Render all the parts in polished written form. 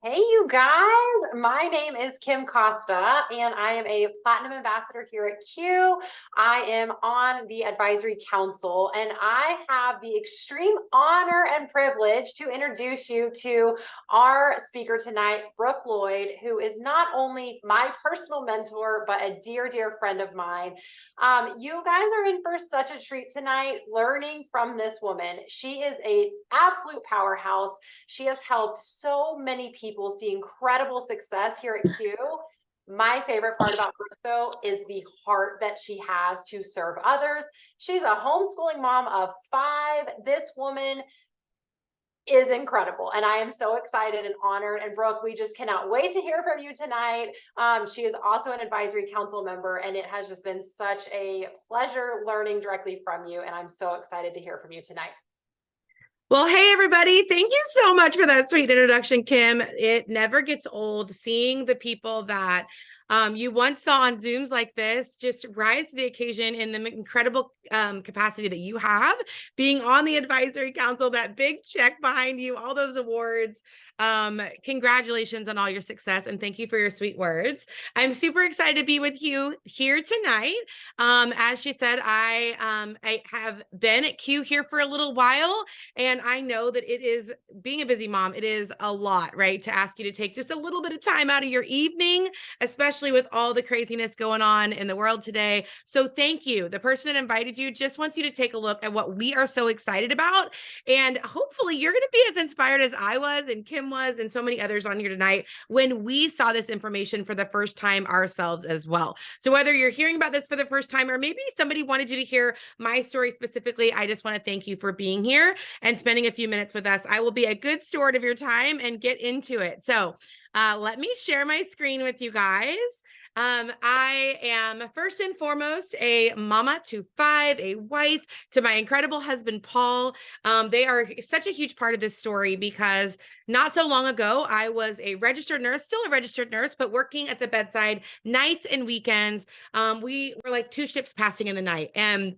Hey, you guys. My name is Kim Costa, and I am a Platinum Ambassador here at Q. I am on the Advisory Council, and I have the extreme honor and privilege to introduce you to our speaker tonight, Brooke Lloyd, who is not only my personal mentor, but a dear, dear friend of mine. You guys are in for such a treat tonight learning from this woman. She is a absolute powerhouse. She has helped so many people see incredible success here at Q. My favorite part about her, though, is the heart that she has to serve others. She's a homeschooling mom of 5. This woman is incredible, and I am so excited and honored. And Brooke, we just cannot wait to hear from you tonight. She is also an advisory council member, and it has just been such a pleasure learning directly from you. And I'm so excited to hear from you tonight. Well, hey, everybody. Thank you so much for that sweet introduction, Kim. It never gets old seeing the people that you once saw on Zooms like this just rise to the occasion in the incredible capacity that you have, being on the advisory council, that big check behind you, all those awards. Congratulations on all your success, and thank you for your sweet words. I'm super excited to be with you here tonight. As she said, I have been at Q here for a little while, and I know that it is, being a busy mom, it is a lot, right? To ask you to take just a little bit of time out of your evening, especially with all the craziness going on in the world today. So thank you. The person that invited you just wants you to take a look at what we are so excited about. And hopefully you're going to be as inspired as I was and Kim was and so many others on here tonight when we saw this information for the first time ourselves as well. So whether you're hearing about this for the first time or maybe somebody wanted you to hear my story specifically, I just want to thank you for being here and spending a few minutes with us. I will be a good steward of your time and get into it. So let me share my screen with you guys. I am first and foremost a mama to 5, a wife to my incredible husband, Paul. They are such a huge part of this story because not so long ago, I was a registered nurse, still a registered nurse, but working at the bedside nights and weekends. We were like 2 ships passing in the night. And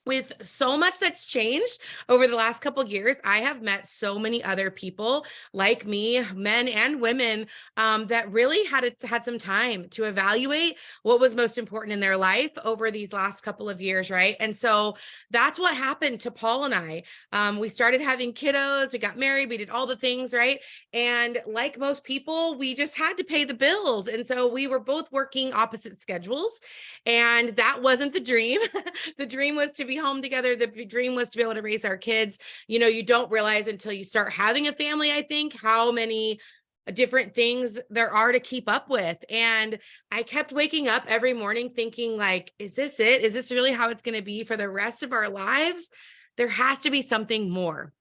with so much that's changed over the last couple of years, I have met so many other people like me, men and women, that really had some time to evaluate what was most important in their life over these last couple of years, right? And so that's what happened to Paul and I. We started having kiddos, we got married, we did all the things, right? And like most people, we just had to pay the bills, and so we were both working opposite schedules, and that wasn't the dream. The dream was to be home together. The dream was to be able to raise our kids. You know, you don't realize until you start having a family, I think, how many different things there are to keep up with. And I kept waking up every morning thinking, like, is this it? Is this really how it's going to be for the rest of our lives? There has to be something more.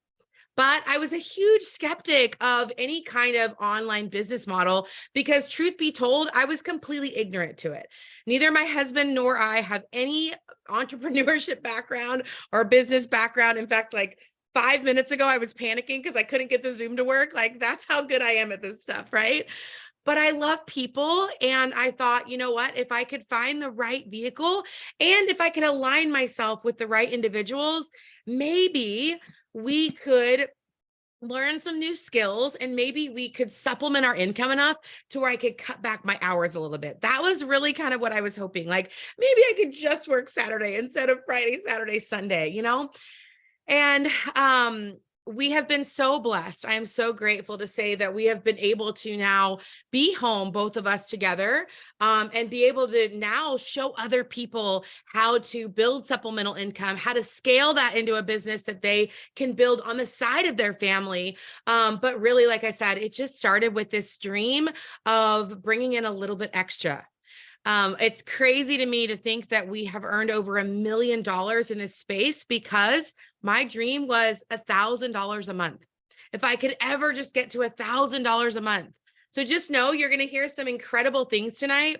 But I was a huge skeptic of any kind of online business model because, truth be told, I was completely ignorant to it. Neither my husband nor I have any entrepreneurship background or business background. In fact, like 5 minutes ago, I was panicking because I couldn't get the Zoom to work. Like, that's how good I am at this stuff, right? But I love people. And I thought, you know what? If I could find the right vehicle and if I could align myself with the right individuals, maybe we could learn some new skills and maybe we could supplement our income enough to where I could cut back my hours a little bit. That was really kind of what I was hoping. Like maybe I could just work Saturday instead of Friday, Saturday, Sunday, you know? And we have been so blessed. I am so grateful to say that we have been able to now be home, both of us together, and be able to now show other people how to build supplemental income, how to scale that into a business that they can build on the side of their family. But really, like I said, it just started with this dream of bringing in a little bit extra. It's crazy to me to think that we have earned over $1 million in this space because my dream was $1,000 a month. If I could ever just get to $1,000 a month. So just know you're going to hear some incredible things tonight.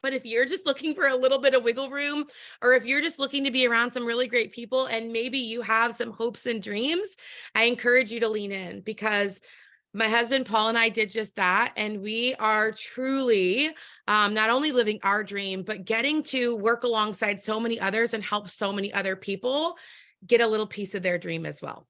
But if you're just looking for a little bit of wiggle room, or if you're just looking to be around some really great people and maybe you have some hopes and dreams, I encourage you to lean in because my husband, Paul, and I did just that. And we are truly not only living our dream, but getting to work alongside so many others and help so many other people get a little piece of their dream as well.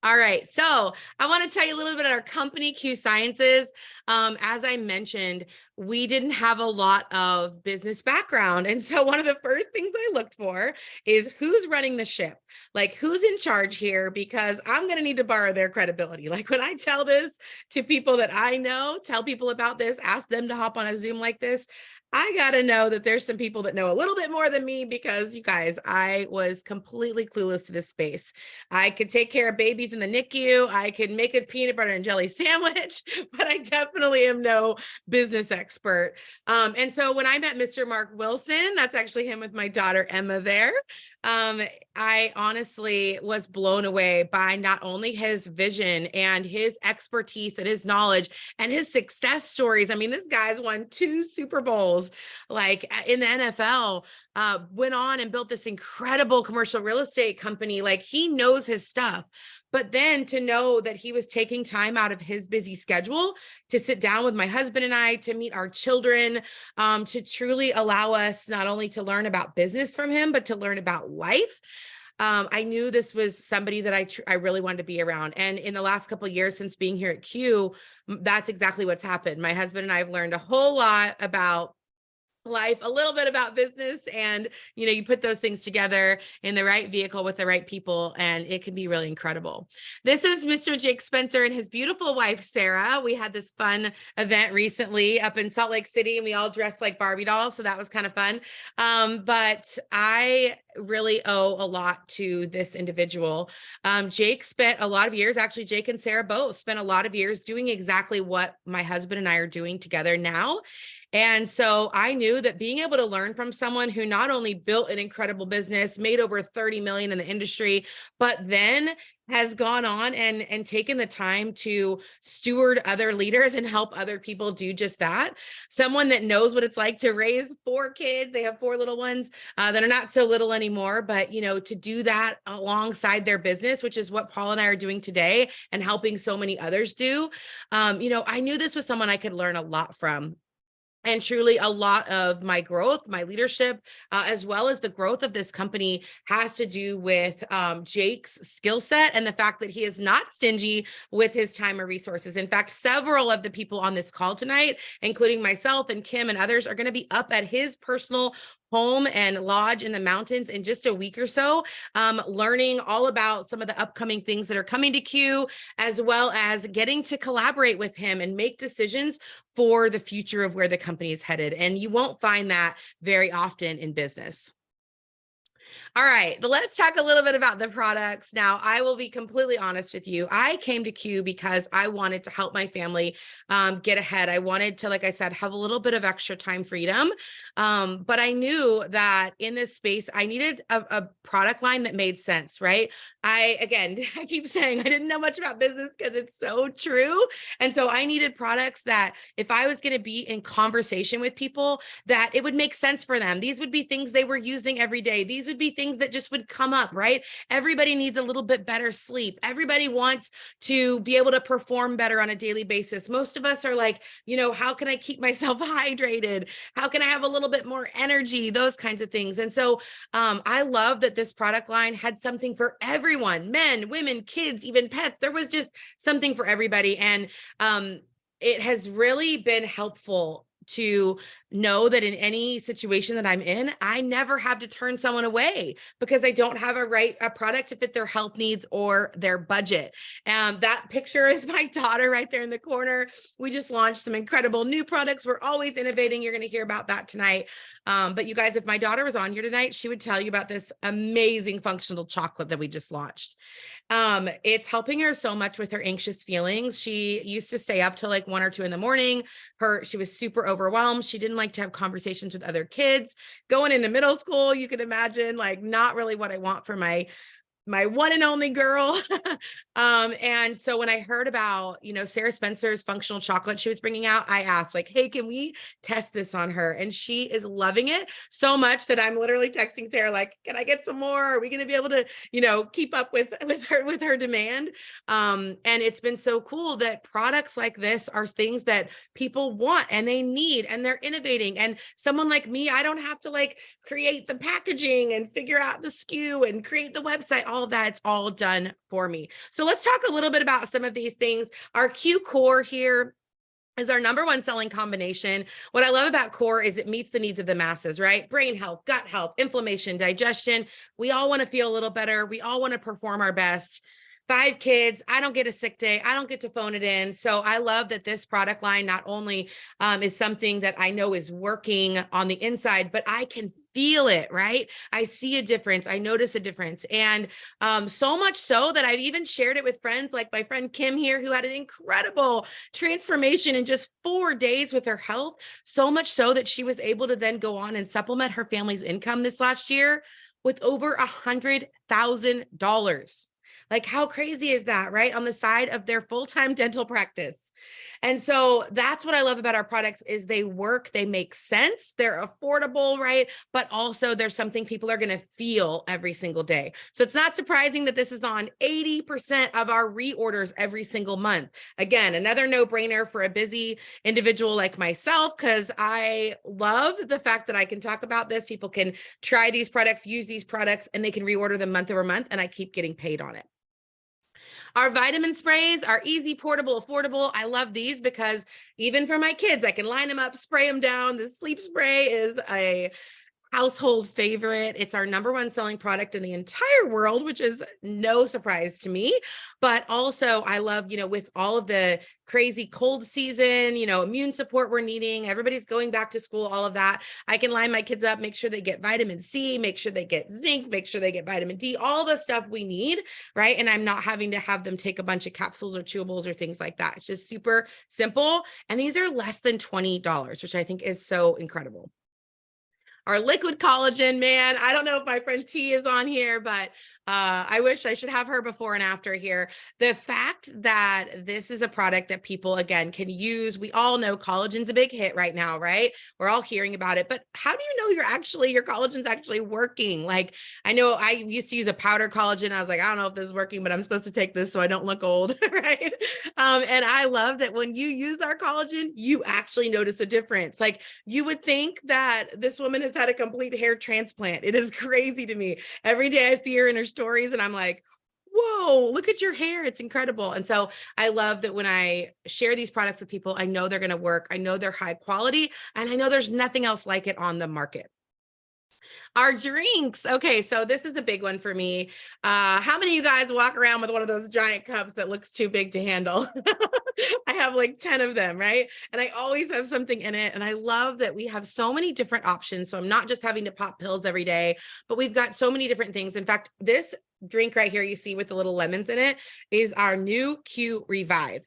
All right. So I want to tell you a little bit about our company, Q Sciences. As I mentioned, we didn't have a lot of business background. And so one of the first things I looked for is who's running the ship, like who's in charge here, because I'm going to need to borrow their credibility. Like when I tell this to people that I know, tell people about this, ask them to hop on a Zoom like this, I got to know that there's some people that know a little bit more than me, because you guys, I was completely clueless to this space. I could take care of babies in the NICU. I could make a peanut butter and jelly sandwich, but I definitely am no business expert. And so when I met Mr. Mark Wilson, that's actually him with my daughter Emma there. I honestly was blown away by not only his vision and his expertise and his knowledge and his success stories. I mean, this guy's won 2 Super Bowls, like in the NFL, went on and built this incredible commercial real estate company. Like he knows his stuff. But then to know that he was taking time out of his busy schedule to sit down with my husband and I, to meet our children, to truly allow us not only to learn about business from him, but to learn about life. I knew this was somebody that I really wanted to be around. And in the last couple of years since being here at Q, that's exactly what's happened. My husband and I have learned a whole lot about life, a little bit about business, and you put those things together in the right vehicle with the right people, and it can be really incredible. This is Mr. Jake Spencer and his beautiful wife Sarah. We had this fun event recently up in Salt Lake City, and we all dressed like Barbie dolls, so that was kind of fun. But I really owe a lot to this individual. Jake spent a lot of years, actually Jake and Sarah both spent a lot of years doing exactly what my husband and I are doing together now. And so I knew that being able to learn from someone who not only built an incredible business, made over 30 million in the industry, but then has gone on and taken the time to steward other leaders and help other people do just that. Someone that knows what it's like to raise 4 kids. They have 4 little ones that are not so little anymore, but to do that alongside their business, which is what Paul and I are doing today and helping so many others do. I knew this was someone I could learn a lot from. And truly, a lot of my growth, my leadership, as well as the growth of this company has to do with Jake's skill set and the fact that he is not stingy with his time or resources. In fact, several of the people on this call tonight, including myself and Kim and others, are going to be up at his personal home and lodge in the mountains in just a week or so, learning all about some of the upcoming things that are coming to Q, as well as getting to collaborate with him and make decisions for the future of where the company is headed. And you won't find that very often in business. All right, let's talk a little bit about the products. Now, I will be completely honest with you. I came to Q because I wanted to help my family get ahead. I wanted to, like I said, have a little bit of extra time freedom. But I knew that in this space, I needed a product line that made sense, right? I keep saying I didn't know much about business because it's so true. And so I needed products that if I was going to be in conversation with people, that it would make sense for them. These would be things they were using every day. These would be things that just would come up, right? Everybody needs a little bit better sleep. Everybody wants to be able to perform better on a daily basis. Most of us are like, how can I keep myself hydrated? How can I have a little bit more energy? Those kinds of things. And so I love that this product line had something for everyone, men, women, kids, even pets. There was just something for everybody. And it has really been helpful to know that in any situation that I'm in, I never have to turn someone away because I don't have a product to fit their health needs or their budget. That picture is my daughter right there in the corner. We just launched some incredible new products. We're always innovating. You're going to hear about that tonight. But you guys, if my daughter was on here tonight, she would tell you about this amazing functional chocolate that we just launched. It's helping her so much with her anxious feelings. She used to stay up till like 1 or 2 in the morning. She was super overwhelmed. She didn't like to have conversations with other kids. Going into middle school, you can imagine, like, not really what I want for my one and only girl. And so when I heard about, Sarah Spencer's functional chocolate she was bringing out, I asked like, hey, can we test this on her? And she is loving it so much that I'm literally texting Sarah, like, can I get some more? Are we going to be able to, keep up with her demand? And it's been so cool that products like this are things that people want and they need, and they're innovating. And someone like me, I don't have to like create the packaging and figure out the SKU and create the website. All all of that. It's all done for me. So let's talk a little bit about some of these things. Our Q Core here is our number one selling combination. What I love about Core is it meets the needs of the masses, right? Brain health, gut health, inflammation, digestion. We all want to feel a little better. We all want to perform our best. 5 kids, I don't get a sick day. I don't get to phone it in. So I love that this product line not only is something that I know is working on the inside, but I can feel it, right? I see a difference. I notice a difference. And so much so that I've even shared it with friends like my friend Kim here, who had an incredible transformation in just 4 days with her health. So much so that she was able to then go on and supplement her family's income this last year with over $100,000. Like, how crazy is that, right? On the side of their full-time dental practice. And so that's what I love about our products is they work, they make sense, they're affordable, right? But also there's something people are going to feel every single day. So it's not surprising that this is on 80% of our reorders every single month. Again, another no-brainer for a busy individual like myself, because I love the fact that I can talk about this. People can try these products, use these products, and they can reorder them month over month, and I keep getting paid on it. Our vitamin sprays are easy, portable, affordable. I love these because even for my kids, I can line them up, spray them down. The sleep spray is a household favorite. It's our number one selling product in the entire world, which is no surprise to me. But also I love, with all of the crazy cold season, immune support we're needing, everybody's going back to school, all of that. I can line my kids up, make sure they get vitamin C, make sure they get zinc, make sure they get vitamin D, all the stuff we need, right? And I'm not having to have them take a bunch of capsules or chewables or things like that. It's just super simple. And these are less than $20, which I think is so incredible. Our liquid collagen, man, I don't know if my friend T is on here, but I wish I should have her before and after here. The fact that this is a product that people, again, can use. We all know collagen's a big hit right now, right? We're all hearing about it, but how do you know your collagen's actually working? Like, I know I used to use a powder collagen. I was like, I don't know if this is working, but I'm supposed to take this so I don't look old, right? And I love that when you use our collagen, you actually notice a difference. Like, you would think that this woman has had a complete hair transplant. It is crazy to me. Every day I see her in her stories and I'm like, whoa, look at your hair. It's incredible. And so I love that when I share these products with people, I know they're going to work. I know they're high quality, and I know there's nothing else like it on the market. Our drinks. Okay, so this is a big one for me. How many of you guys walk around with one of those giant cups that looks too big to handle? I have like 10 of them, right? And I always have something in it. And I love that we have so many different options. So I'm not just having to pop pills every day, but we've got so many different things. In fact, this drink right here you see with the little lemons in it is our new Q Revive.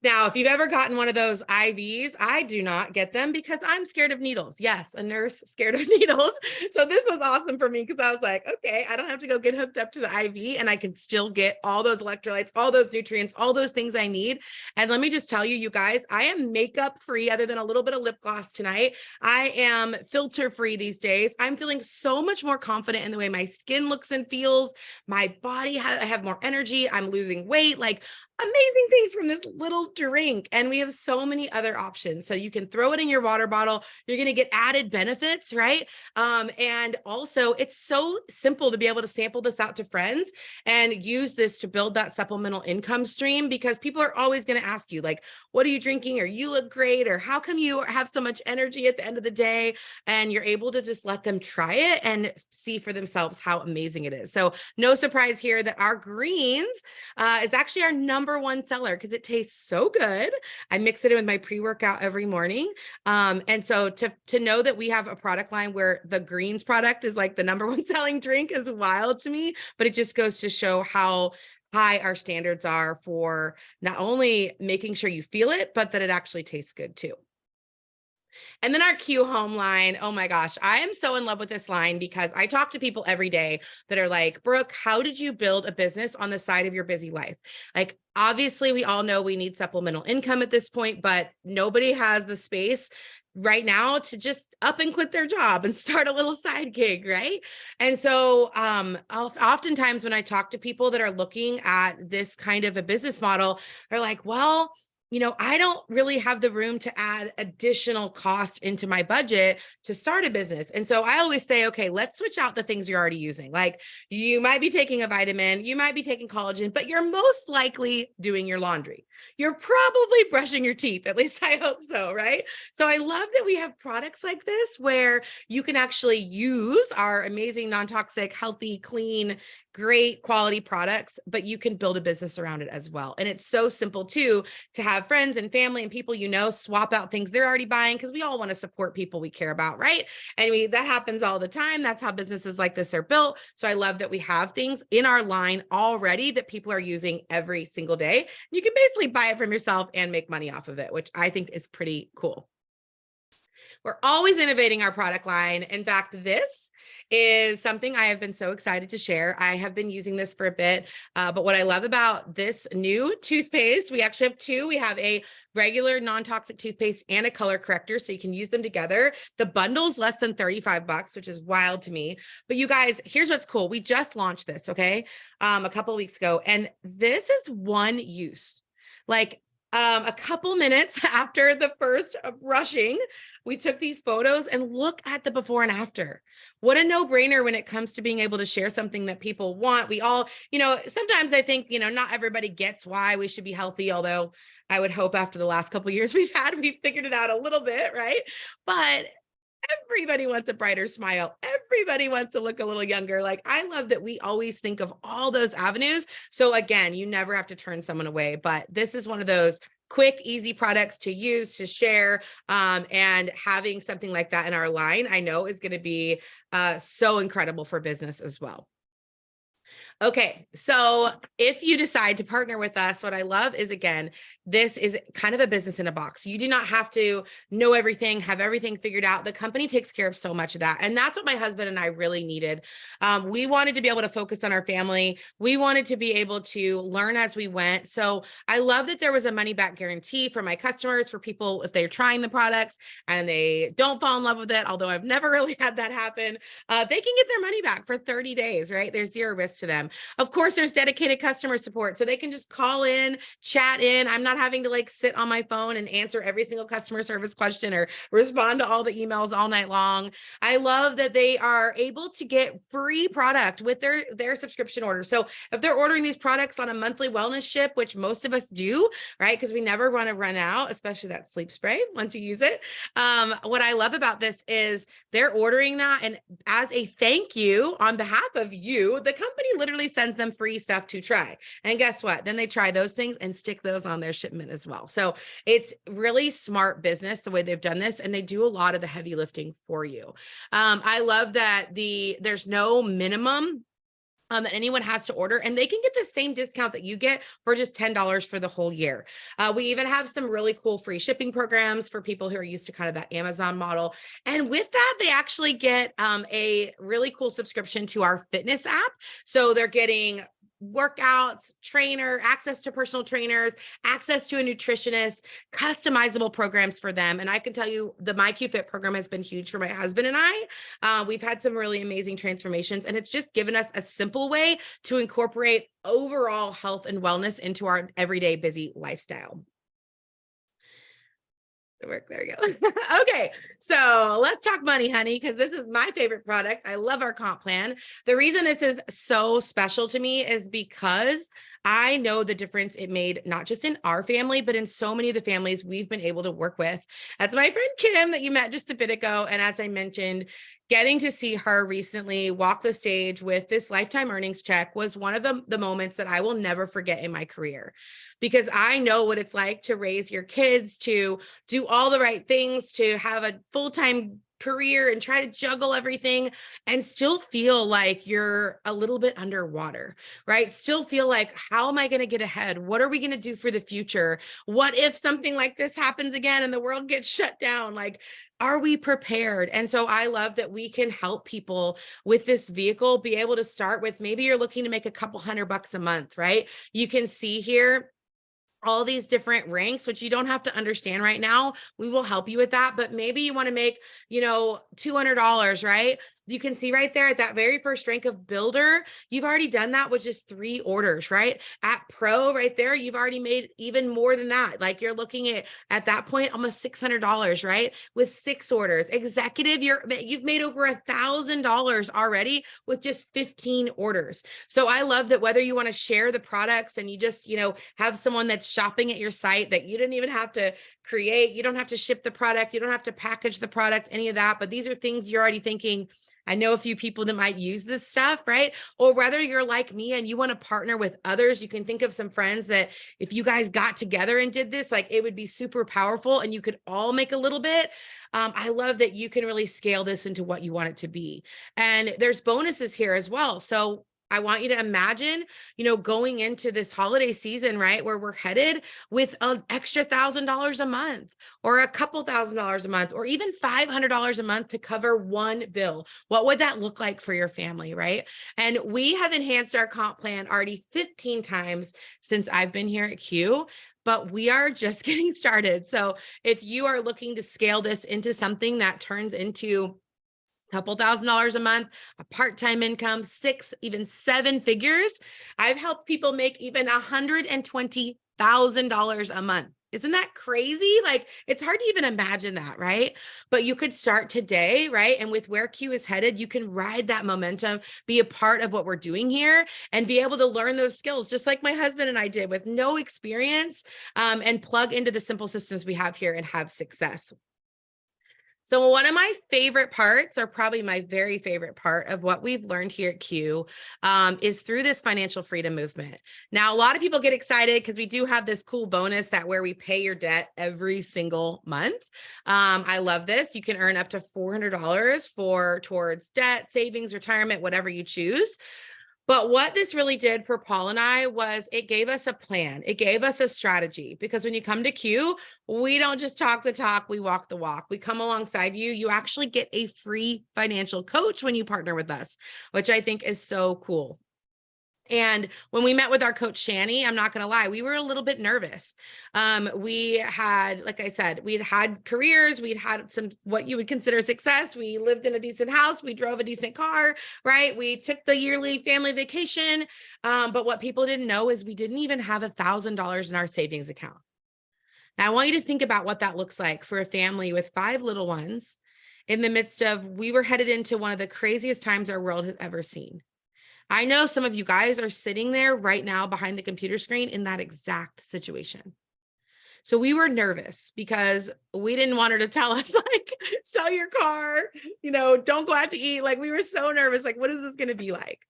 Now, if you've ever gotten one of those IVs, I do not get them because I'm scared of needles. Yes, a nurse scared of needles. So this was awesome for me because I was like, okay, I don't have to go get hooked up to the IV and I can still get all those electrolytes, all those nutrients, all those things I need. And let me just tell you, you guys, I am makeup free other than a little bit of lip gloss tonight. I am filter free these days. I'm feeling so much more confident in the way my skin looks and feels. My body, I have more energy. I'm losing weight. Like, amazing things from this little drink. And we have so many other options. So you can throw it in your water bottle. You're going to get added benefits, right? And also it's so simple to be able to sample this out to friends and use this to build that supplemental income stream, because people are always going to ask you, like, what are you drinking? Or you look great? Or how come you have so much energy at the end of the day? And you're able to just let them try it and see for themselves how amazing it is. So no surprise here that our greens is actually our number one seller because it tastes so good. I mix it in with my pre-workout every morning. And so to know that we have a product line where the greens product is like the number one selling drink is wild to me, but it just goes to show how high our standards are for not only making sure you feel it, but that it actually tastes good too. And then our Q home line. Oh my gosh, I am so in love with this line because I talk to people every day that are like, Brooke, how did you build a business on the side of your busy life? Like, obviously we all know we need supplemental income at this point, but nobody has the space right now to just up and quit their job and start a little side gig, right? And so oftentimes when I talk to people that are looking at this kind of a business model, they're like, well, I don't really have the room to add additional cost into my budget to start a business. And so I always say, okay, let's switch out the things you're already using. Like you might be taking a vitamin, you might be taking collagen, but you're most likely doing your laundry. You're probably brushing your teeth. At least I hope so, right? So I love that we have products like this where you can actually use our amazing non-toxic, healthy, clean, great quality products, but you can build a business around it as well. And it's so simple too, to have friends and family and people swap out things they're already buying, because we all want to support people we care about, right? And that happens all the time. That's how businesses like this are built. So I love that we have things in our line already that people are using every single day. You can basically buy it from yourself and make money off of it, which I think is pretty cool. We're always innovating our product line. In fact, this is something I have been so excited to share. I have been using this for a bit, but what I love about this new toothpaste, we actually have two. We have a regular non-toxic toothpaste and a color corrector, so you can use them together. The bundle's less than $35, which is wild to me. But you guys, here's what's cool. We just launched this, okay, a couple of weeks ago, and this is one use. Like a couple minutes after the first brushing, we took these photos and look at the before and after. What a no-brainer when it comes to being able to share something that people want. We all, sometimes I think, not everybody gets why we should be healthy, although I would hope after the last couple of years we've figured it out a little bit, right? But everybody wants a brighter smile. Everybody wants to look a little younger. Like, I love that we always think of all those avenues. So again, you never have to turn someone away, but this is one of those quick, easy products to use, to share. And having something like that in our line, I know is going to be so incredible for business as well. Okay, so if you decide to partner with us, what I love is, again, this is kind of a business in a box. You do not have to know everything, have everything figured out. The company takes care of so much of that. And that's what my husband and I really needed. We wanted to be able to focus on our family. We wanted to be able to learn as we went. So I love that there was a money back guarantee for my customers, for people, if they're trying the products and they don't fall in love with it, although I've never really had that happen, they can get their money back for 30 days, right? There's zero risk to them. Of course, there's dedicated customer support, so they can just call in, chat in. I'm not having to sit on my phone and answer every single customer service question or respond to all the emails all night long. I love that they are able to get free product with their subscription order. So if they're ordering these products on a monthly wellness ship, which most of us do, right? Because we never want to run out, especially that sleep spray once you use it. What I love about this is they're ordering that, and as a thank you on behalf of you, the company literally sends them free stuff to try. And guess what? Then they try those things and stick those on their shipment as well. So it's really smart business the way they've done this, and they do a lot of the heavy lifting for you. I love that there's no minimum that anyone has to order, and they can get the same discount that you get for just $10 for the whole year. We even have some really cool free shipping programs for people who are used to kind of that Amazon model. And with that, they actually get a really cool subscription to our fitness app. So they're getting workouts, access to personal trainers, access to a nutritionist, customizable programs for them. And I can tell you the MyQFit program has been huge for my husband and I. We've had some really amazing transformations, and it's just given us a simple way to incorporate overall health and wellness into our everyday busy lifestyle. Work. There you go. Okay, so let's talk money, honey, because this is my favorite product. I love our comp plan. The reason this is so special to me is because I know the difference it made, not just in our family, but in so many of the families we've been able to work with. That's my friend Kim that you met just a bit ago. And as I mentioned, getting to see her recently walk the stage with this lifetime earnings check was one of the moments that I will never forget in my career, because I know what it's like to raise your kids, to do all the right things, to have a full-time career and try to juggle everything and still feel like you're a little bit underwater, right? Still feel like, how am I going to get ahead? What are we going to do for the future? What if something like this happens again and the world gets shut down? Like, are we prepared? And so I love that we can help people with this vehicle be able to start with, maybe you're looking to make a couple $100 a month, right? You can see here all these different ranks, which you don't have to understand right now. We will help you with that. But maybe you want to make, $200, right? You can see right there at that very first rank of builder, you've already done that with just 3 orders, right? At pro right there, you've already made even more than that. Like you're looking at that point, almost $600, right? With 6 orders. Executive, you've made over $1,000 already with just 15 orders. So I love that whether you want to share the products and you just, have someone that's shopping at your site that you didn't even have to create, you don't have to ship the product, you don't have to package the product, any of that, but these are things you're already thinking, I know a few people that might use this stuff, right? Or whether you're like me and you want to partner with others, you can think of some friends that if you guys got together and did this, like it would be super powerful and you could all make a little bit. I love that you can really scale this into what you want it to be. And there's bonuses here as well. So I want you to imagine, going into this holiday season, right, where we're headed with an extra $1,000 a month or a couple $1,000s a month, or even $500 a month to cover one bill. What would that look like for your family, right? And we have enhanced our comp plan already 15 times since I've been here at Q, but we are just getting started. So if you are looking to scale this into something that turns into couple $1,000s a month, a part-time income, 6, even 7 figures. I've helped people make even $120,000 a month. Isn't that crazy? Like it's hard to even imagine that, right? But you could start today, right? And with where Q is headed, you can ride that momentum, be a part of what we're doing here and be able to learn those skills, just like my husband and I did with no experience, and plug into the simple systems we have here and have success. So one of my favorite parts, or probably my very favorite part of what we've learned here at Q, is through this financial freedom movement. Now, a lot of people get excited because we do have this cool bonus that where we pay your debt every single month. I love this. You can earn up to $400 towards debt, savings, retirement, whatever you choose. But what this really did for Paul and I was it gave us a plan. It gave us a strategy, because when you come to Q, we don't just talk the talk, we walk the walk. We come alongside you. You actually get a free financial coach when you partner with us, which I think is so cool. And when we met with our coach, Shani, I'm not going to lie, we were a little bit nervous. We had, like I said, we'd had careers, we'd had some, what you would consider success. We lived in a decent house. We drove a decent car, right? We took the yearly family vacation. But what people didn't know is we didn't even have $1,000 in our savings account. Now I want you to think about what that looks like for a family with 5 little ones in the midst of, we were headed into one of the craziest times our world has ever seen. I know some of you guys are sitting there right now behind the computer screen in that exact situation. So we were nervous because we didn't want her to tell us, like, sell your car, don't go out to eat. Like we were so nervous, like, what is this going to be like?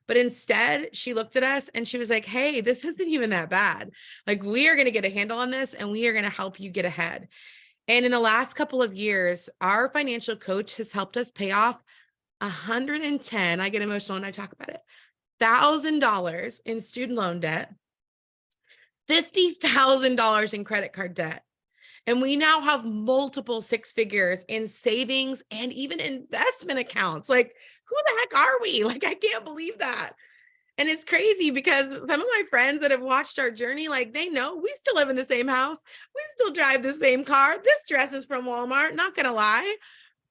But instead she looked at us and she was like, hey, this isn't even that bad. Like we are going to get a handle on this and we are going to help you get ahead. And in the last couple of years, our financial coach has helped us pay off 110, I get emotional when I talk about it, $1,000 in student loan debt, $50,000 in credit card debt. And we now have multiple 6 figures in savings and even investment accounts. Like, who the heck are we? Like, I can't believe that. And it's crazy because some of my friends that have watched our journey, like they know we still live in the same house. We still drive the same car. This dress is from Walmart, not going to lie.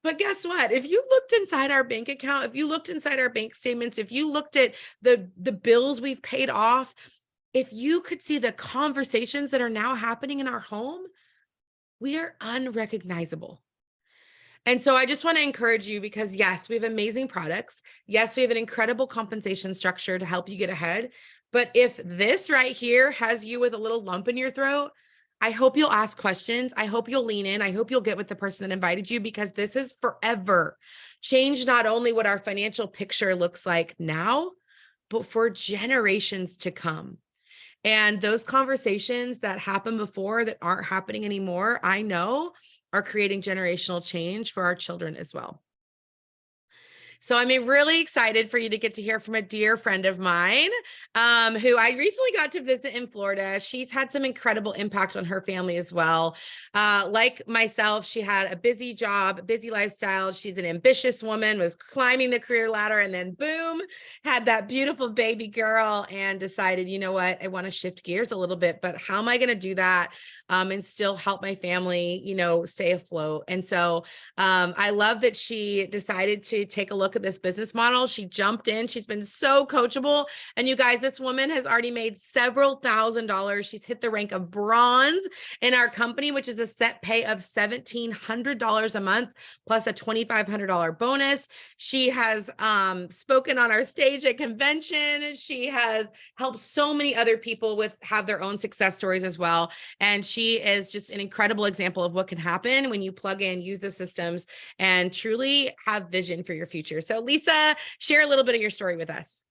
But guess what? If you looked inside our bank account, if you looked inside our bank statements, if you looked at the bills we've paid off, if you could see the conversations that are now happening in our home, we are unrecognizable. And so I just want to encourage you because yes, we have amazing products. Yes, we have an incredible compensation structure to help you get ahead. But if this right here has you with a little lump in your throat, I hope you'll ask questions. I hope you'll lean in. I hope you'll get with the person that invited you, because this is forever change not only what our financial picture looks like now, but for generations to come. And those conversations that happened before that aren't happening anymore, I know are creating generational change for our children as well. So I'm really excited for you to get to hear from a dear friend of mine, who I recently got to visit in Florida. She's had some incredible impact on her family as well. Like myself, she had a busy job, busy lifestyle. She's an ambitious woman, was climbing the career ladder, and then boom, had that beautiful baby girl and decided, you know what, I want to shift gears a little bit, but how am I going to do that and still help my family, stay afloat? And so I love that she decided to take a look look at this business model. She jumped in. She's been so coachable. And you guys, this woman has already made several $1,000s. She's hit the rank of bronze in our company, which is a set pay of $1,700 a month, plus a $2,500 bonus. She has spoken on our stage at convention. She has helped so many other people have their own success stories as well. And she is just an incredible example of what can happen when you plug in, use the systems, and truly have vision for your future. So Lisa, share a little bit of your story with us.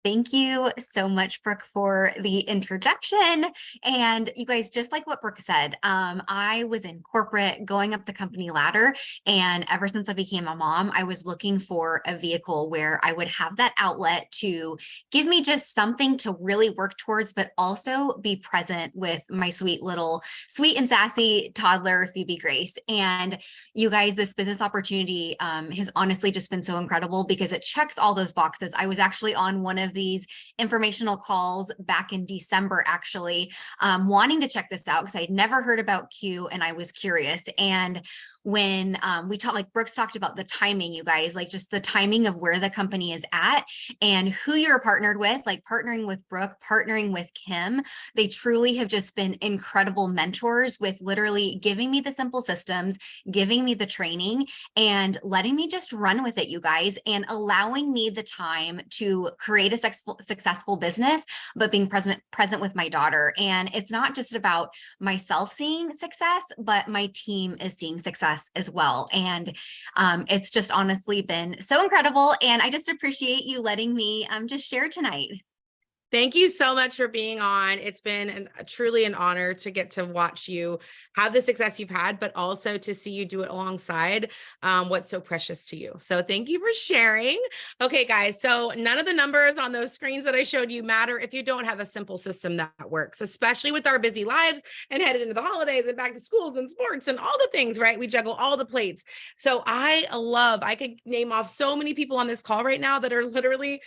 Thank you so much, Brooke, for the introduction. And you guys, just like what Brooke said, I was in corporate going up the company ladder. And ever since I became a mom, I was looking for a vehicle where I would have that outlet to give me just something to really work towards, but also be present with my sweet and sassy toddler, Phoebe Grace. And you guys, this business opportunity has honestly just been so incredible because it checks all those boxes. I was actually on one of these informational calls back in December, actually, wanting to check this out because I'd never heard about Q and I was curious. And when we talked, like Brooks talked about the timing, you guys, like just the timing of where the company is at and who you're partnered with, like partnering with Brooke, partnering with Kim. They truly have just been incredible mentors with literally giving me the simple systems, giving me the training, and letting me just run with it, you guys, and allowing me the time to create a successful business, but being present with my daughter. And it's not just about myself seeing success, but my team is seeing success as well. And it's just honestly been so incredible. And I just appreciate you letting me just share tonight. Thank you so much for being on. It's been truly an honor to get to watch you have the success you've had, but also to see you do it alongside what's so precious to you. So thank you for sharing. Okay, guys, so none of the numbers on those screens that I showed you matter if you don't have a simple system that works, especially with our busy lives and headed into the holidays and back to schools and sports and all the things, right? We juggle all the plates. So I could name off so many people on this call right now that are literally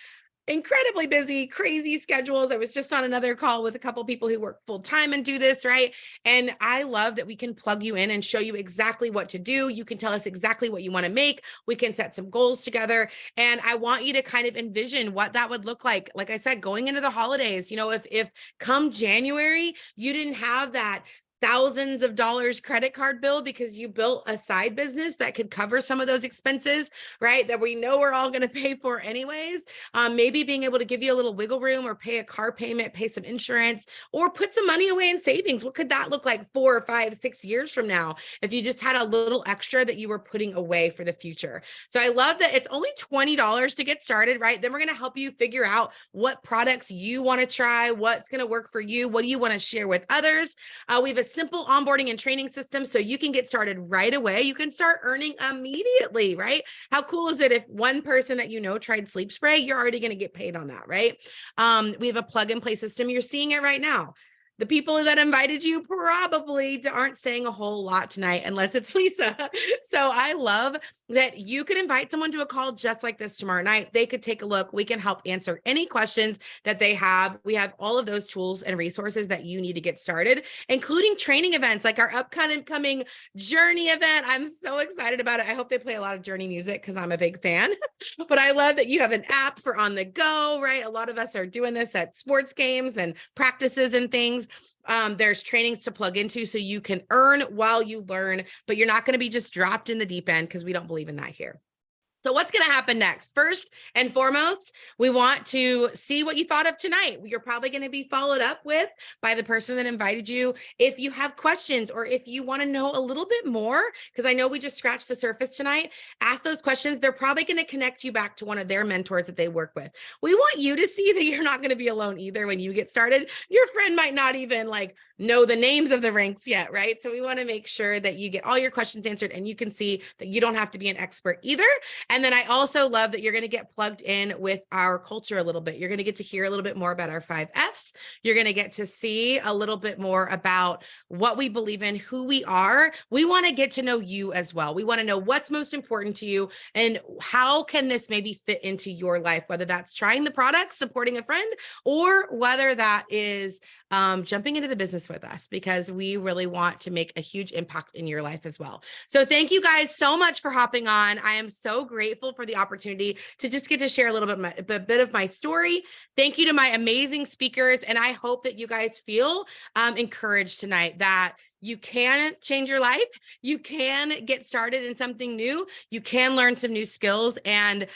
incredibly busy, crazy schedules. I was just on another call with a couple of people who work full time and do this, right? And I love that we can plug you in and show you exactly what to do. You can tell us exactly what you want to make. We can set some goals together. And I want you to kind of envision what that would look like. Like I said, going into the holidays, you know, if come January, you didn't have that thousands of dollars credit card bill because you built a side business that could cover some of those expenses, right? That we know we're all going to pay for anyways. Maybe being able to give you a little wiggle room or pay a car payment, pay some insurance, or put some money away in savings. What could that look like 4 or 5, 6 years from now if you just had a little extra that you were putting away for the future? So I love that it's only $20 to get started, right? Then we're going to help you figure out what products you want to try, what's going to work for you, what do you want to share with others. We have a simple onboarding and training system so you can get started right away. You can start earning immediately, right? How cool is it if one person that you know tried sleep spray, you're already going to get paid on that, right? We have a plug and play system. You're seeing it right now. The people that invited you probably aren't saying a whole lot tonight, unless it's Lisa. So I love that you could invite someone to a call just like this tomorrow night. They could take a look. We can help answer any questions that they have. We have all of those tools and resources that you need to get started, including training events like our upcoming Journey event. I'm so excited about it. I hope they play a lot of Journey music because I'm a big fan. But I love that you have an app for on the go, right? A lot of us are doing this at sports games and practices and things. There's trainings to plug into so you can earn while you learn, but you're not going to be just dropped in the deep end because we don't believe in that here. So what's going to happen next? First and foremost, we want to see what you thought of tonight. You're probably going to be followed up with by the person that invited you. If you have questions or if you want to know a little bit more, because I know we just scratched the surface tonight, ask those questions. They're probably going to connect you back to one of their mentors that they work with. We want you to see that you're not going to be alone either when you get started. Your friend might not even know the names of the ranks yet, right? So we want to make sure that you get all your questions answered and you can see that you don't have to be an expert either. And then I also love that you're going to get plugged in with our culture a little bit. You're going to get to hear a little bit more about our 5 F's. You're going to get to see a little bit more about what we believe in, who we are. We want to get to know you as well. We want to know what's most important to you and how can this maybe fit into your life, whether that's trying the product, supporting a friend, or whether that is jumping into the business with us, because we really want to make a huge impact in your life as well. So thank you guys so much for hopping on. I am so grateful for the opportunity to just get to share a little bit of my story. Thank you to my amazing speakers. And I hope that you guys feel encouraged tonight that you can change your life. You can get started in something new. You can learn some new skills, and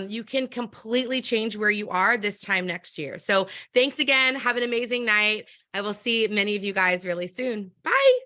you can completely change where you are this time next year. So thanks again. Have an amazing night. I will see many of you guys really soon. Bye.